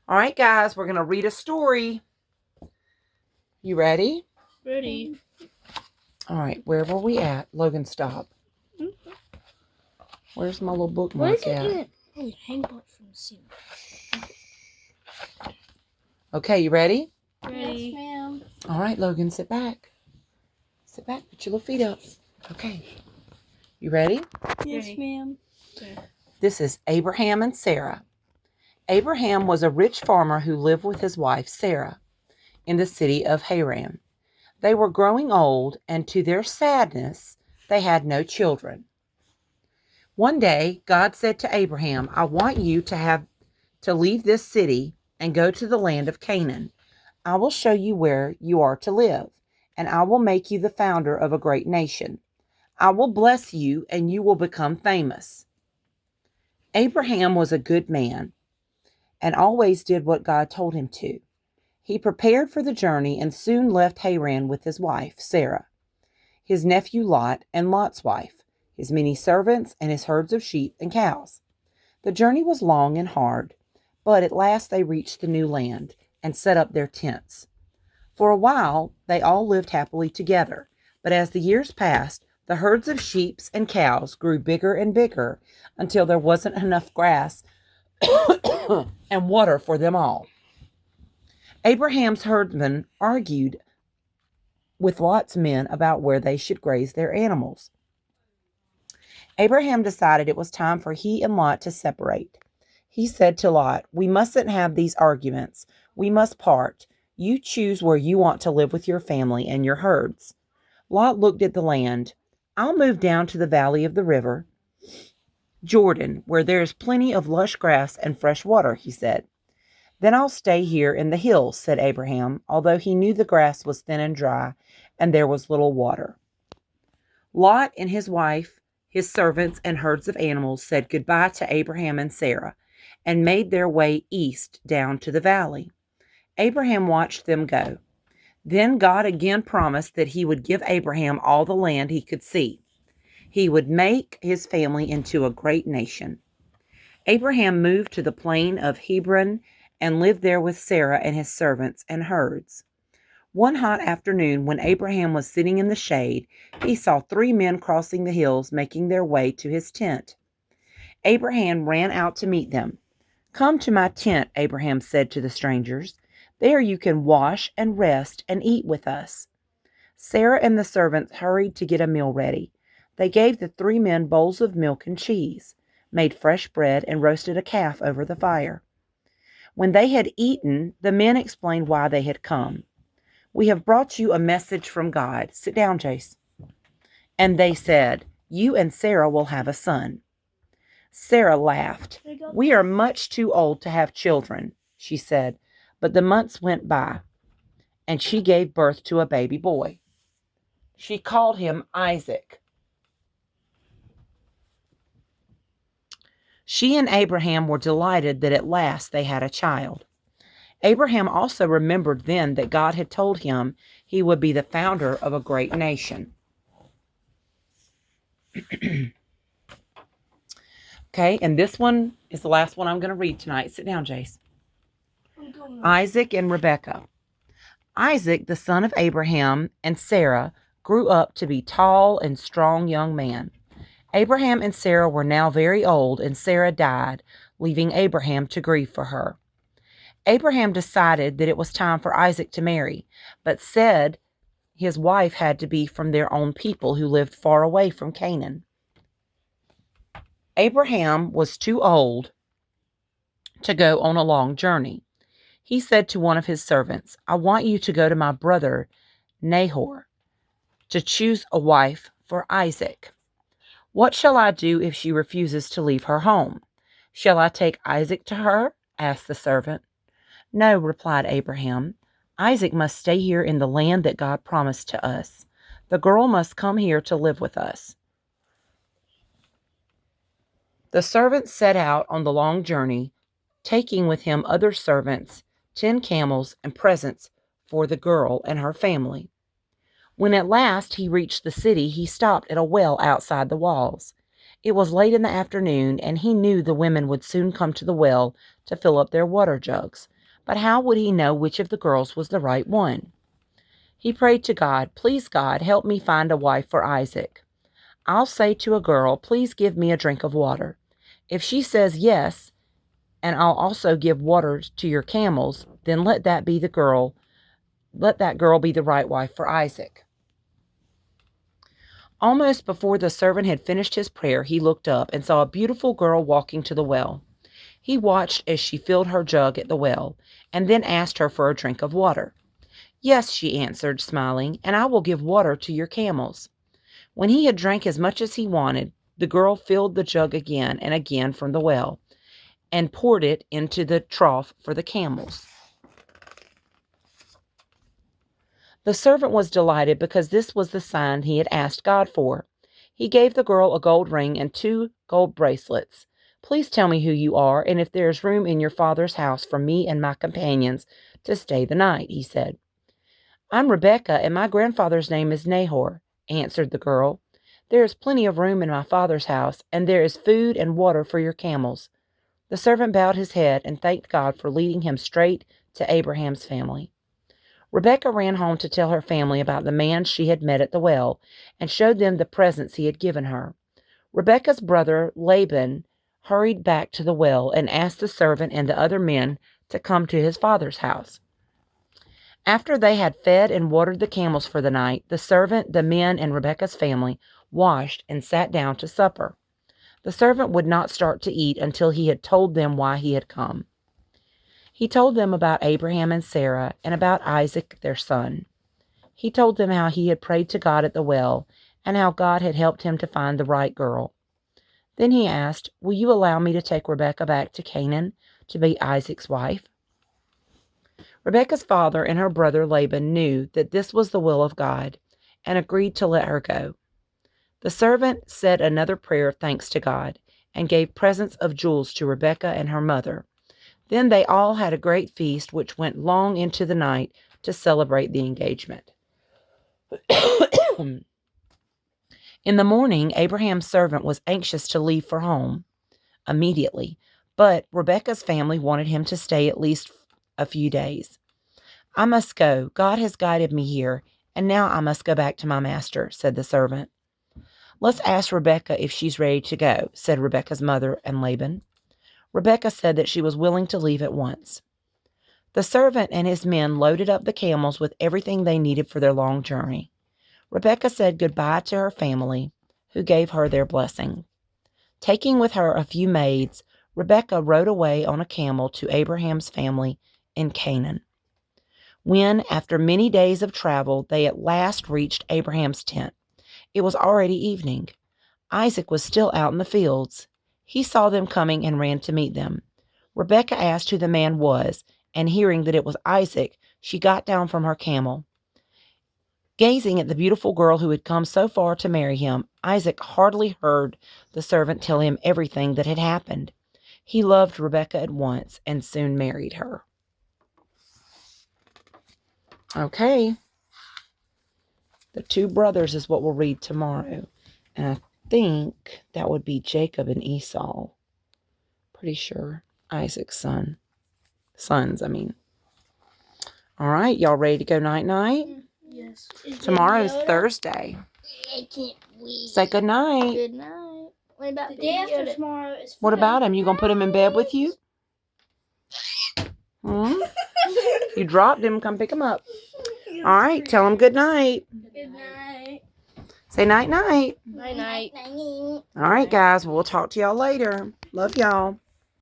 All right, guys, we're going to read a story. You ready? Ready. All right, where were we at? Logan, stop. Where's my little bookmark at? Hang up from the ceiling. Okay, you ready? Ready. Yes, ma'am. All right, Logan, sit back. Sit back, put your little feet up. Okay. You ready? Yes, Ready. ma'am. Okay. This is Abraham and Sarah. Abraham was a rich farmer who lived with his wife, Sarah, in the city of Haran. They were growing old, and to their sadness, they had no children. One day, God said to Abraham, I want you to leave this city and go to the land of Canaan. I will show you where you are to live, and I will make you the founder of a great nation. I will bless you, and you will become famous. Abraham was a good man and always did what God told him to. He prepared for the journey and soon left Haran with his wife, Sarah, his nephew Lot, and Lot's wife, his many servants, and his herds of sheep and cows. The journey was long and hard, but at last they reached the new land and set up their tents. For a while, they all lived happily together, but as the years passed, the herds of sheep and cows grew bigger and bigger until there wasn't enough grass and water for them all. Abraham's herdsmen argued with Lot's men about where they should graze their animals. Abraham decided it was time for he and Lot to separate. He said to Lot, We mustn't have these arguments. We must part. You choose where you want to live with your family and your herds. Lot looked at the land. I'll move down to the valley of the river Jordan, where there is plenty of lush grass and fresh water, he said. Then I'll stay here in the hills, said Abraham, although he knew the grass was thin and dry and there was little water. Lot and his wife, his servants, and herds of animals said goodbye to Abraham and Sarah and made their way east down to the valley. Abraham watched them go. Then God again promised that he would give Abraham all the land he could see. He would make his family into a great nation. Abraham moved to the plain of Hebron and lived there with Sarah and his servants and herds. One hot afternoon, when Abraham was sitting in the shade, he saw 3 men crossing the hills making their way to his tent. Abraham ran out to meet them. Come to my tent, Abraham said to the strangers. There you can wash and rest and eat with us. Sarah and the servants hurried to get a meal ready. They gave the 3 men bowls of milk and cheese, made fresh bread, and roasted a calf over the fire. When they had eaten, the men explained why they had come. We have brought you a message from God. Sit down, Jace. And they said, You and Sarah will have a son. Sarah laughed. We are much too old to have children, she said, but the months went by, and she gave birth to a baby boy. She called him Isaac. She and Abraham were delighted that at last they had a child. Abraham also remembered then that God had told him he would be the founder of a great nation. Okay, and this one is the last one I'm going to read tonight. Sit down, Jace. Isaac and Rebekah. Isaac, the son of Abraham and Sarah, grew up to be tall and strong young man. Abraham and Sarah were now very old, and Sarah died, leaving Abraham to grieve for her. Abraham decided that it was time for Isaac to marry, but said his wife had to be from their own people who lived far away from Canaan. Abraham was too old to go on a long journey. He said to one of his servants, I want you to go to my brother Nahor to choose a wife for Isaac. What shall I do if she refuses to leave her home? Shall I take Isaac to her? Asked the servant. No, replied Abraham. Isaac must stay here in the land that God promised to us. The girl must come here to live with us. The servant set out on the long journey, taking with him other servants, 10 camels, and presents for the girl and her family. When at last he reached the city, he stopped at a well outside the walls. It was late in the afternoon, and he knew the women would soon come to the well to fill up their water jugs. But how would he know which of the girls was the right one? He prayed to God, "Please, God, help me find a wife for Isaac. I'll say to a girl, 'Please give me a drink of water.' If she says yes, and I'll also give water to your camels, then let that girl be the right wife for Isaac." Almost before the servant had finished his prayer, he looked up and saw a beautiful girl walking to the well. He watched as she filled her jug at the well, and then asked her for a drink of water. "Yes," she answered, smiling, "and I will give water to your camels." When he had drank as much as he wanted, the girl filled the jug again and again from the well, and poured it into the trough for the camels. The servant was delighted because this was the sign he had asked God for. He gave the girl a gold ring and 2 gold bracelets. "Please tell me who you are and if there is room in your father's house for me and my companions to stay the night," he said. "I'm Rebecca, and my grandfather's name is Nahor," answered the girl. "There is plenty of room in my father's house, and there is food and water for your camels." The servant bowed his head and thanked God for leading him straight to Abraham's family. Rebecca ran home to tell her family about the man she had met at the well and showed them the presents he had given her. Rebecca's brother Laban hurried back to the well and asked the servant and the other men to come to his father's house. After they had fed and watered the camels for the night, the servant, the men, and Rebecca's family washed and sat down to supper. The servant would not start to eat until he had told them why he had come. He told them about Abraham and Sarah and about Isaac, their son. He told them how he had prayed to God at the well and how God had helped him to find the right girl. Then he asked, "Will you allow me to take Rebecca back to Canaan to be Isaac's wife?" Rebecca's father and her brother Laban knew that this was the will of God and agreed to let her go. The servant said another prayer of thanks to God and gave presents of jewels to Rebecca and her mother. Then they all had a great feast which went long into the night to celebrate the engagement. In the morning, Abraham's servant was anxious to leave for home immediately, but Rebecca's family wanted him to stay at least a few days. "I must go. God has guided me here, and now I must go back to my master," said the servant. "Let's ask Rebecca if she's ready to go," said Rebecca's mother and Laban. Rebecca said that she was willing to leave at once. The servant and his men loaded up the camels with everything they needed for their long journey. Rebecca said goodbye to her family, who gave her their blessing. Taking with her a few maids, Rebecca rode away on a camel to Abraham's family in Canaan. When, after many days of travel, they at last reached Abraham's tent, it was already evening. Isaac was still out in the fields. He saw them coming and ran to meet them. Rebecca asked who the man was, and hearing that it was Isaac, she got down from her camel. Gazing at the beautiful girl who had come so far to marry him, Isaac hardly heard the servant tell him everything that had happened. He loved Rebecca at once and soon married her. Okay. The 2 brothers is what we'll read tomorrow. And I think that would be Jacob and Esau. Pretty sure. Isaac's sons, All right, y'all ready to go night-night? Yes. Tomorrow's Thursday. I can't wait. Say good night. Good night. What about the day after tomorrow? Is What about him? You gonna put him in bed with you? You dropped him. Come pick him up. All right, tell him good night. Good night. Say night-night. Night-night. All right, guys. We'll talk to y'all later. Love y'all.